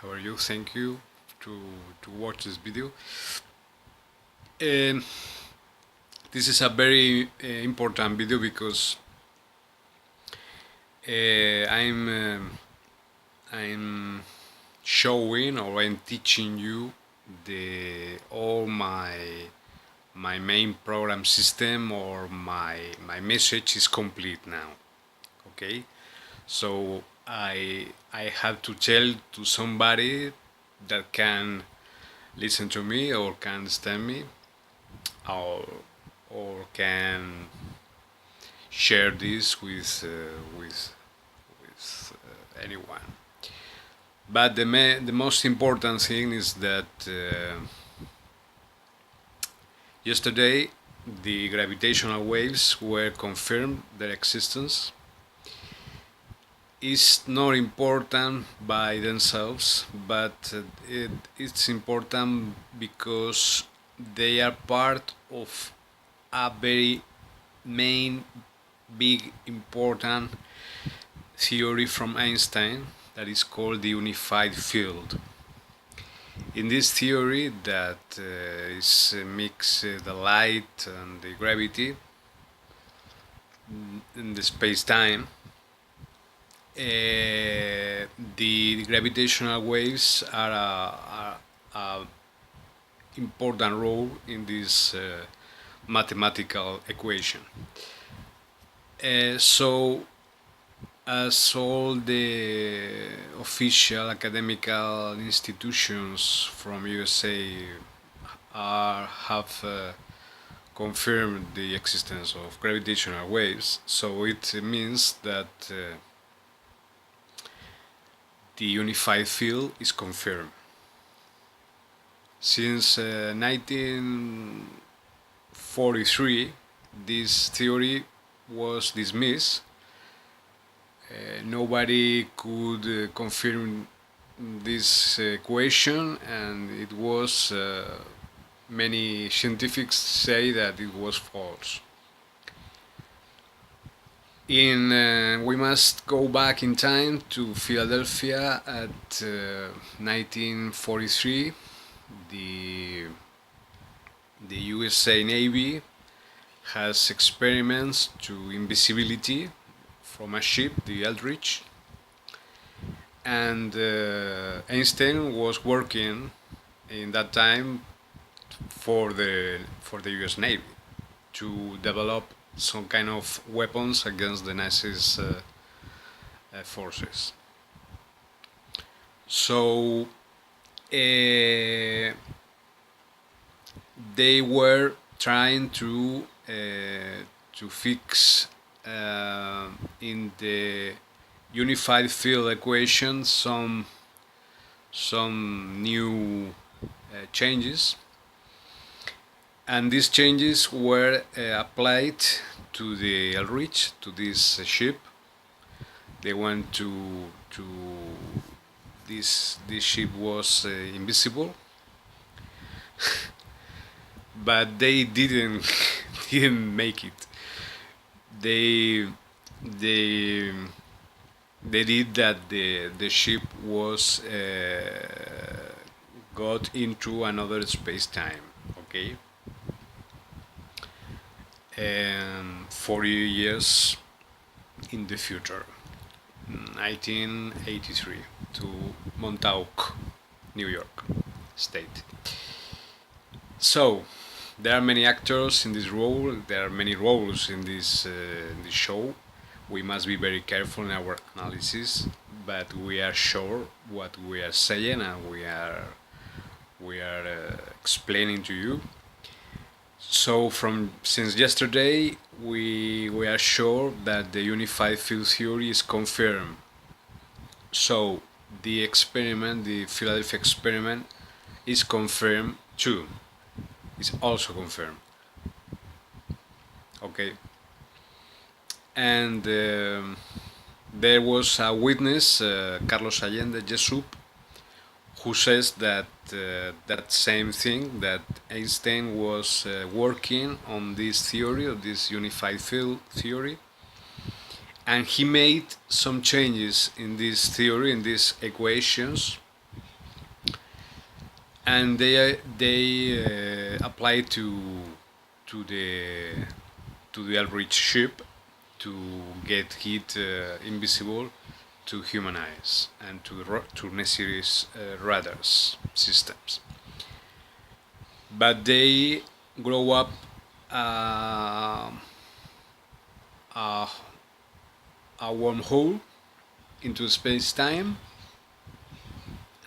How are you? Thank you to watch this video. Um, this is a very important video because I'm showing or I'm teaching you the all my main program system or my message is complete now. Okay, so I have to tell to somebody that can listen to me or can understand me or can share this with anyone. But the most important thing is that yesterday the gravitational waves were confirmed their existence. Is not important by themselves, but it's important because they are part of a very main, big, important theory from Einstein that is called the unified field. In this theory, that is mix the light and the gravity in the space-time, the gravitational waves are a important role in this mathematical equation. So, as all the official academical institutions from USA have confirmed the existence of gravitational waves, so it means that the unified field is confirmed. Since 1943, this theory was dismissed. Nobody could confirm this equation, and it was many scientists say that it was false. We must go back in time to Philadelphia at 1943. The USA Navy has experiments to invisibility from a ship, the Eldridge, and Einstein was working in that time for the US Navy to develop some kind of weapons against the Nazis forces. So they were trying to fix in the unified field equation some new changes, and these changes were applied to the Elrich, to this ship. They went to this ship was invisible, but they didn't didn't make it. They they they did that. The ship was got into another space time. Okay, 40 years in the future, 1983, to Montauk, New York State. So there are many actors in this role. There are many roles in this show. We must be very careful in our analysis, but we are sure what we are saying, and we are explaining to you. So from since yesterday, we are sure that the unified field theory is confirmed. So the experiment, the Philadelphia experiment, is confirmed too. It's also confirmed. Okay. And there was a witness, Carlos Allende Jesup, who says that that same thing, that Einstein was working on this theory, of this unified field theory, and he made some changes in this theory, in these equations, and they apply to to the Elbridge ship to get it invisible to human eyes and to necessary radars systems. But they grow up uh, a, a wormhole into space time,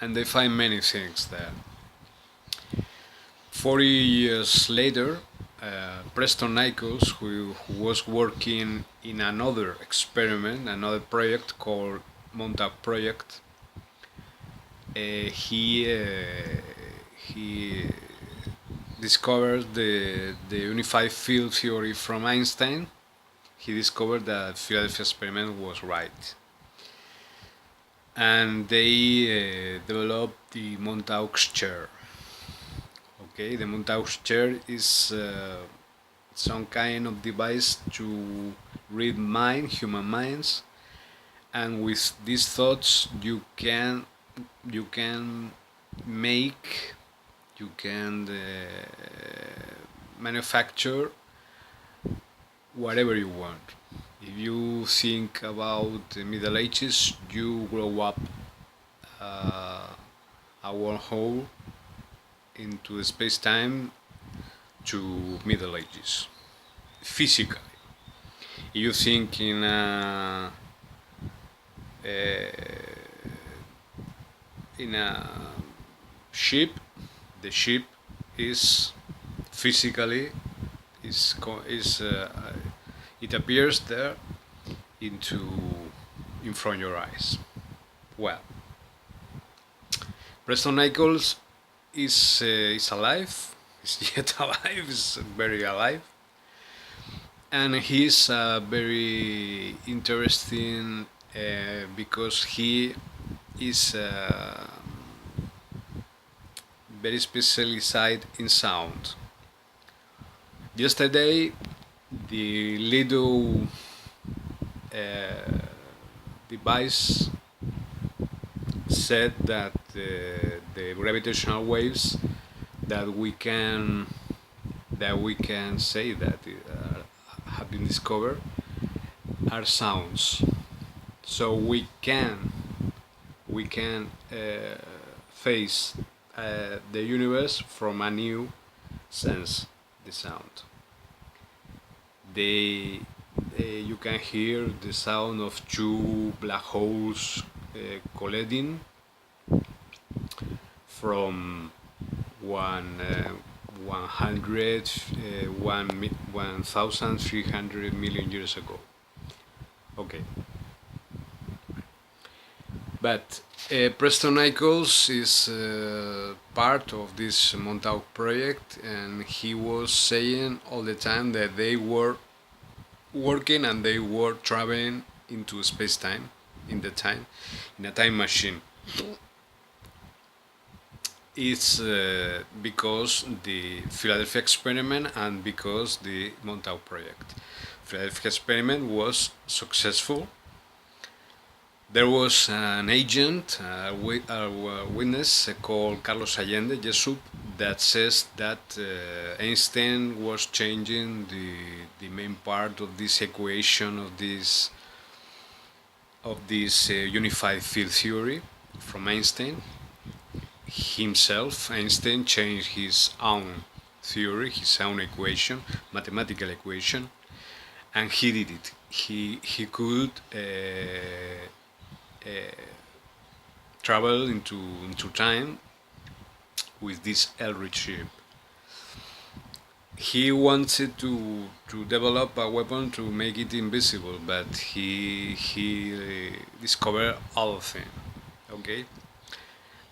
and they find many things there. 40 years later, Preston Nichols, who was working in another experiment, another project called Montauk Project, he discovered the unified field theory from Einstein. He discovered that Philadelphia experiment was right, and they developed the Montauk's chair. Okay, the Montauk's chair is some kind of device to read human minds, and with these thoughts you can make you can manufacture whatever you want. If you think about the Middle Ages, you grow up a wormhole into space time to Middle Ages physically. If you think in a ship, the ship is physically is it appears there into in front of your eyes. Well, Preston Nichols is alive. Is yet alive. Is very alive, and he's very interesting because he is very specialized in sound. Yesterday, the little device said that the gravitational waves that we can say that have been discovered are sounds. So we can face the universe from a new sense, the sound. You can hear the sound of two black holes colliding from 1,300 million years ago. Okay. But Preston Nichols is part of this Montauk project, and he was saying all the time that they were working and they were traveling into space-time in a time machine. It's because the Philadelphia experiment and because the Montauk project. Philadelphia experiment was successful. There was an agent, a witness called Carlos Allende, Jesup, that says that Einstein was changing the main part of this equation of this unified field theory from Einstein. Himself, Einstein, changed his own theory, his own equation, mathematical equation, and he did it. He could travel into time with this Elbridge ship. He wanted to develop a weapon to make it invisible, but he discovered other things. Okay.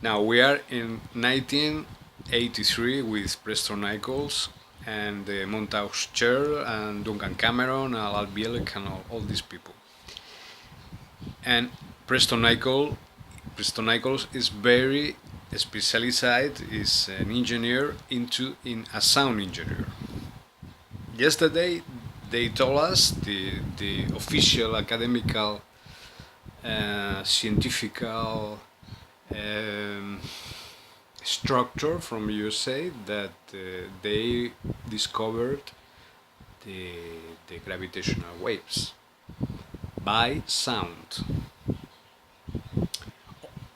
Now we are in 1983 with Preston Nichols and the Montauk's chair and Duncan Cameron and Al Bielek and all these people. And Preston Nichols is very specialized. Is an engineer in a sound engineer. Yesterday they told us the official academical scientific structure from USA that they discovered the, the gravitational waves by sound.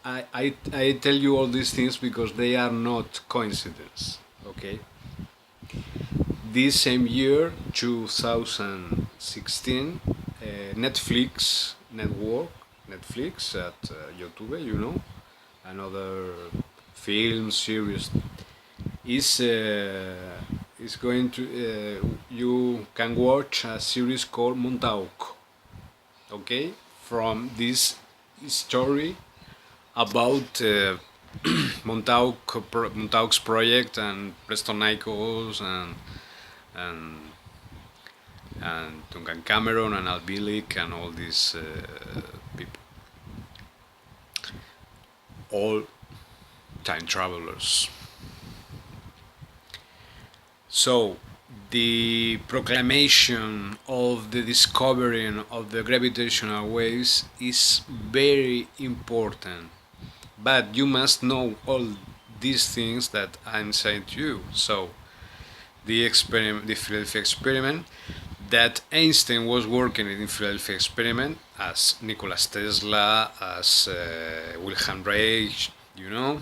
I tell you all these things because they are not coincidence. Okay. This same year, 2016, Netflix network, Netflix at YouTube, another film series is going to you can watch a series called Montauk. Okay, from this story about Montauk's project and Preston Nichols and Duncan Cameron and Al Bielek and all these people, all time travelers. So the proclamation of the discovering of the gravitational waves is very important, but you must know all these things that I'm saying to you. So the experiment, the Philadelphia experiment, that Einstein was working in the Philadelphia experiment as Nikola Tesla, as Wilhelm Reich, you know.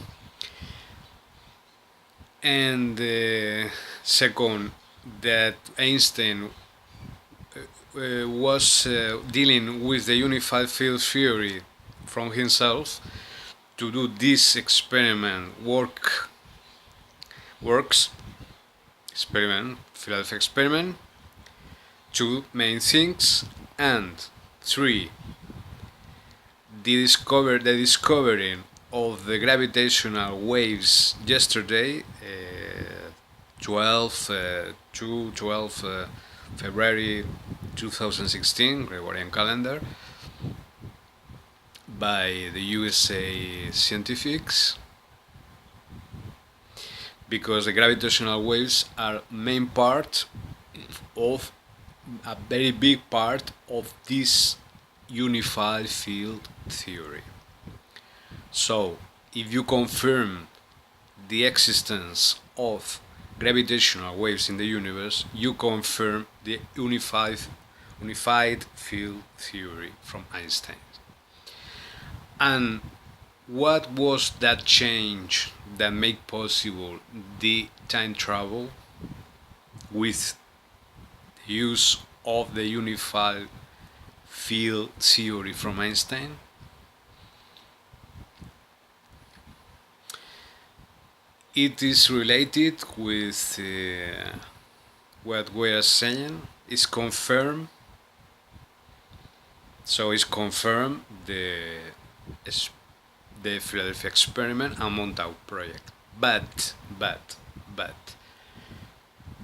And second, that Einstein was dealing with the unified field theory from himself to do this experiment works experiment, Philadelphia experiment. Two main things, and three, the discovering of the gravitational waves yesterday, 12 February 2016 Gregorian calendar, by the USA scientifics, because the gravitational waves are main part of a very big part of this unified field theory. So, if you confirm the existence of gravitational waves in the universe, you confirm the unified field theory from Einstein. And what was that change that made possible the time travel with use of the unified field theory from Einstein? It is related with what we are saying. It's confirmed. So it's confirmed the Philadelphia experiment and Montauk project. But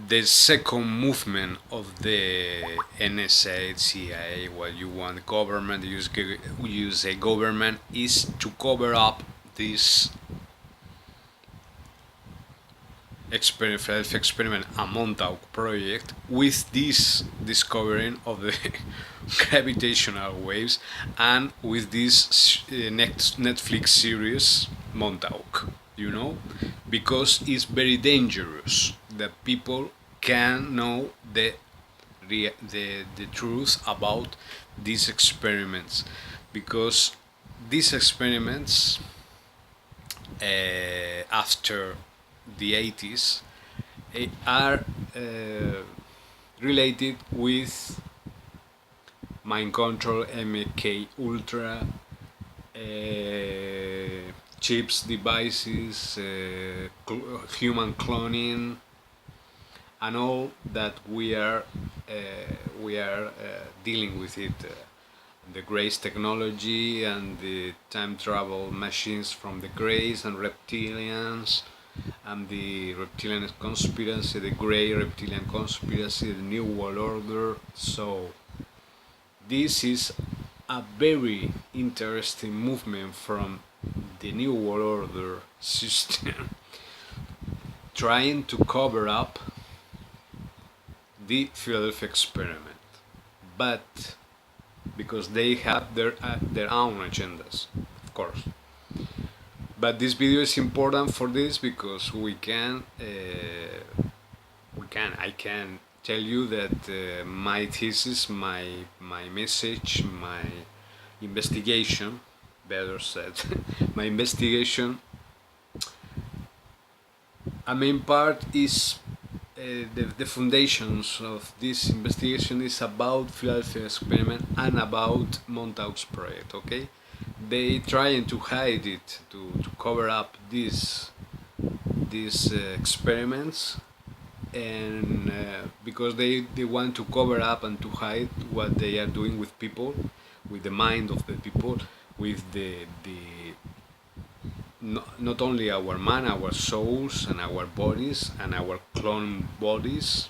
the second movement of the NSA, CIA, what you want, government, use a government, is to cover up this Philadelphia experiment and Montauk project with this discovering of the gravitational waves and with this Netflix series Montauk, because it's very dangerous that people can know the truth about these experiments, because these experiments after the 80s are related with mind control, MK Ultra, chips, devices, human cloning, and all that we are dealing with it. The Grace technology and the time travel machines from the Grace and reptilians, and the reptilian conspiracy, the Grey reptilian conspiracy, the New World Order. So this is a very interesting movement from the New World Order system trying to cover up the Philadelphia experiment, but because they have their own agendas, of course. But this video is important for this because I can tell you that my thesis, my message, my investigation, better said, my investigation, a main part is the foundations of this investigation is about Philadelphia experiment and about Montauk's project. Okay, they trying to hide it, to cover up these experiments, and because they want to cover up and to hide what they are doing with people, with the mind of the people, with the not only our mind, our souls, and our bodies, and our clone bodies,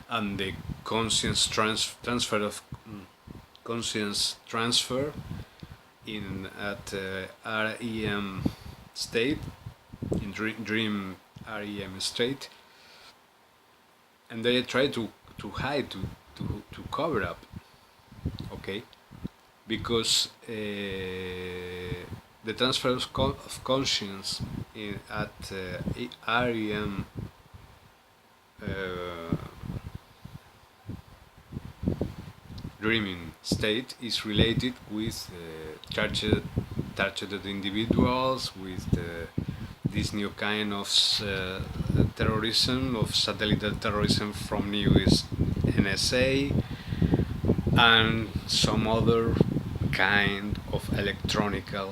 and the transfer of conscience transfer in at REM state, in dream REM state, and they try to hide, to cover up. Okay, because the transfer of conscience at REM dreaming state is related with targeted individuals, with this new kind of terrorism, of satellite terrorism from US NSA, and some other kind of electronical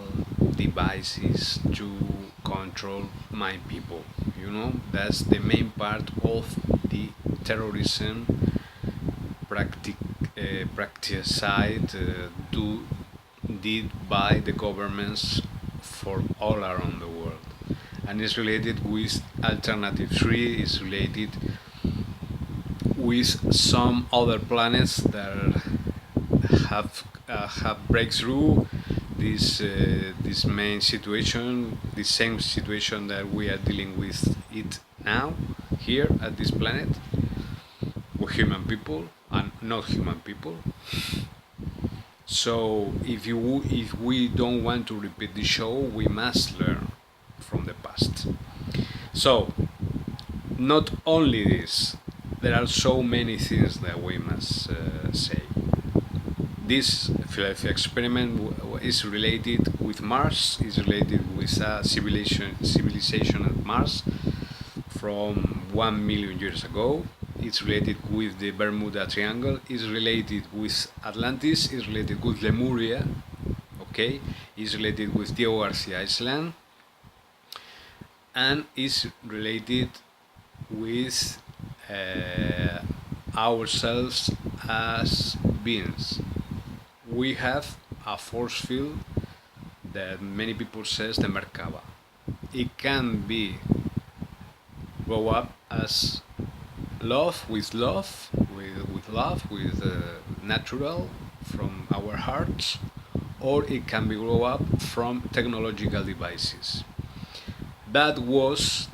devices to control my people. You know, that's the main part of the terrorism practiced did by the governments for all around the world, and is related with alternative 3, is related with some other planets that have breakthrough this main situation, the same situation that we are dealing with it now here at this planet, with human people and not human people. So if we don't want to repeat the show, we must learn from the past. So not only this, there are so many things that we must say. This Philadelphia experiment is related with Mars, is related with a civilization at Mars from 1 million years ago. It's related with the Bermuda Triangle, is related with Atlantis, is related with Lemuria, okay, is related with Diego Garcia Island, and is related with ourselves as beings. We have a force field that many people says the Merkaba. It can be grow up as love, with natural from our hearts, or it can be grow up from technological devices. That was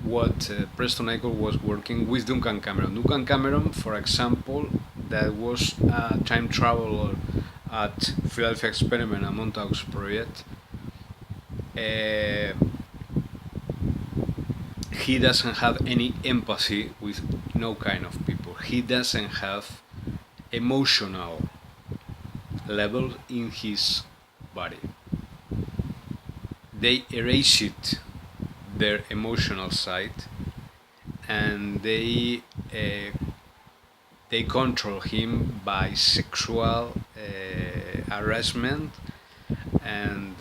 what Preston Eichel was working with Duncan Cameron. Duncan Cameron, for example, that was a time traveler at Philadelphia experiment and Montauk's project. He doesn't have any empathy with no kind of people. He doesn't have emotional level in his body. They erased their emotional side, and they control him by sexual harassment and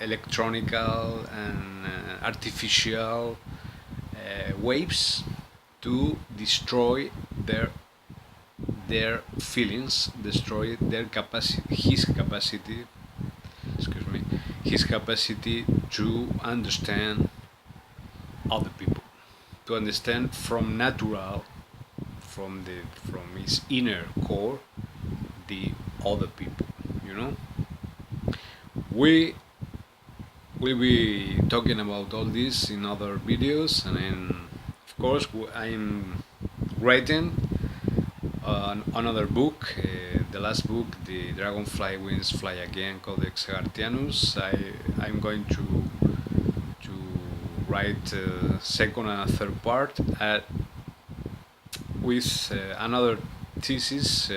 electronical and artificial waves to destroy their feelings, destroy their capacity, his capacity to understand other people, to understand from natural, from his inner core, the other people. You know, we will be talking about all this in other videos, and then, of course, I'm writing Another book, the last book, the Dragonfly Wings Fly Again, Codex Agarthianus. I'm going to write second and third part with another thesis.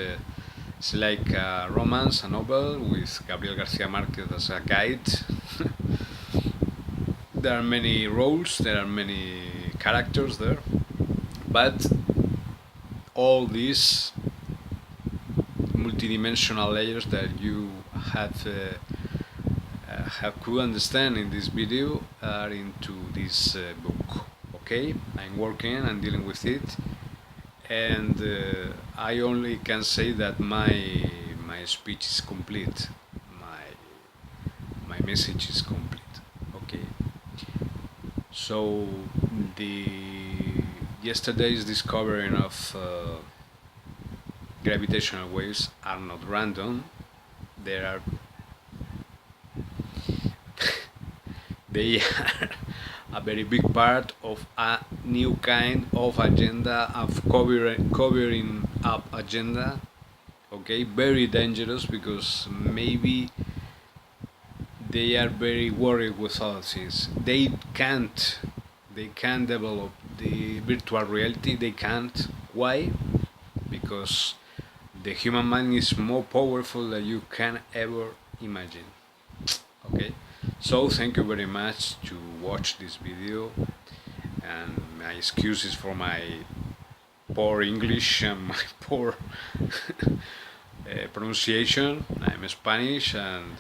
It's like a romance, a novel with Gabriel Garcia Marquez as a guide. There are many roles, there are many characters there, but all these multidimensional layers that you have could understand in this video are into this book. Okay, I'm working and dealing with it, and I only can say that my speech is complete, my message is complete. Okay, so the yesterday's discovering of gravitational waves are not random. There are they are a very big part of a new kind of agenda of covering up agenda. Okay, very dangerous because maybe they are very worried with other things. They can't develop the virtual reality. They can't. Why? Because the human mind is more powerful than you can ever imagine. Okay, so thank you very much to watch this video, and my excuses for my poor English and my poor pronunciation. I'm Spanish, and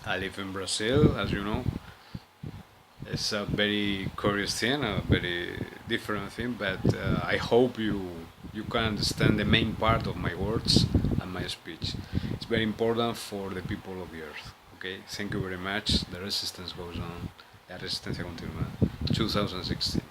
I live in Brazil, as you know. It's a very curious thing, a very different thing, but I hope you can understand the main part of my words and my speech. It's very important for the people of the earth. Okay, thank you very much. The resistance goes on. La resistencia continúa. 2016.